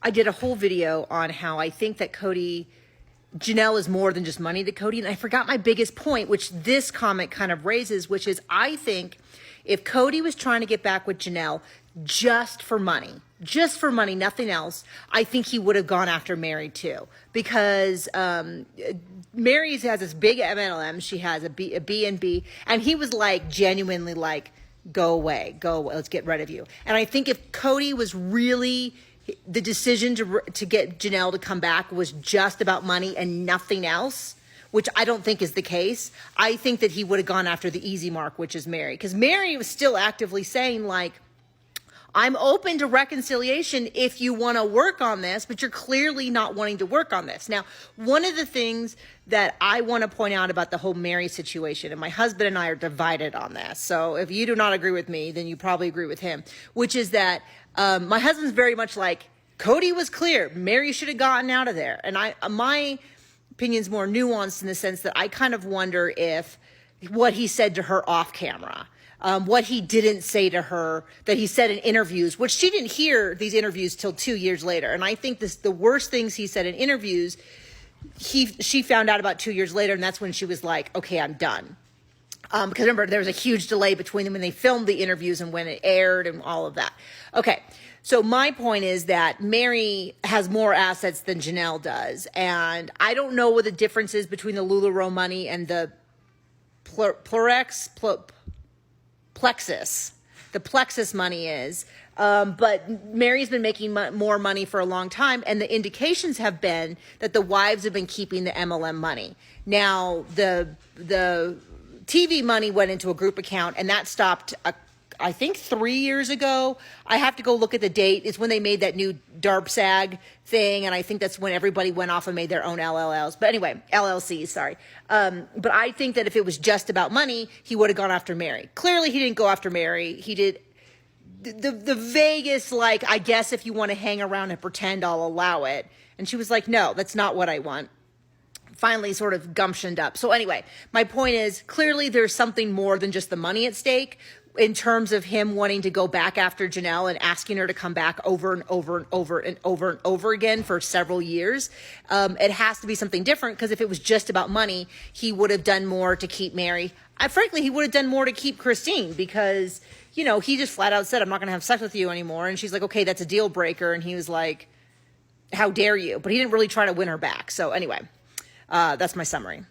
I did a whole video on how I think that Janelle is more than just money to Kody. And I forgot my biggest point, which this comment kind of raises, which is I think if Kody was trying to get back with Janelle just for money, nothing else, I think he would have gone after Meri too. Because Meri has this big MLM. She has a B&B. And he was like genuinely like, go away, let's get rid of you. And I think if Kody was really, the decision to get Janelle to come back was just about money and nothing else, which I don't think is the case, I think that he would have gone after the easy mark, which is Meri. Because Meri was still actively saying like, I'm open to reconciliation if you want to work on this, but you're clearly not wanting to work on this. Now, one of the things that I want to point out about the whole Meri situation, and my husband and I are divided on this, so if you do not agree with me, then you probably agree with him, which is that my husband's very much like, Kody was clear, Meri should have gotten out of there. And my opinion's more nuanced in the sense that I kind of wonder if what he said to her off camera, what he didn't say to her that he said in interviews, which she didn't hear these interviews till 2 years later. And I think the worst things he said in interviews, she found out about 2 years later. And that's when she was like, okay, I'm done. Because remember, there was a huge delay between them when they filmed the interviews and when it aired and all of that. Okay. So my point is that Meri has more assets than Janelle does. And I don't know what the difference is between the LuLaRoe money and the Plexus. The Plexus money is. But Meri's been making more money for a long time. And the indications have been that the wives have been keeping the MLM money. Now, the TV money went into a group account and that stopped I think 3 years ago. I have to go look at the date. It's when they made that new DARPSAG thing. And I think that's when everybody went off and made their own LLLs. But anyway, LLCs, sorry. But I think that if it was just about money, he would have gone after Meri. Clearly, he didn't go after Meri. He did the Vegas, like, I guess if you want to hang around and pretend, I'll allow it. And she was like, no, that's not what I want. Finally sort of gumptioned up. So anyway, my point is clearly there's something more than just the money at stake in terms of him wanting to go back after Janelle and asking her to come back over and over and over and over and over again for several years. It has to be something different because if it was just about money, he would have done more to keep Meri. Frankly, he would have done more to keep Christine because, you know, he just flat out said, I'm not going to have sex with you anymore. And she's like, okay, that's a deal breaker. And he was like, how dare you? But he didn't really try to win her back. So anyway, that's my summary.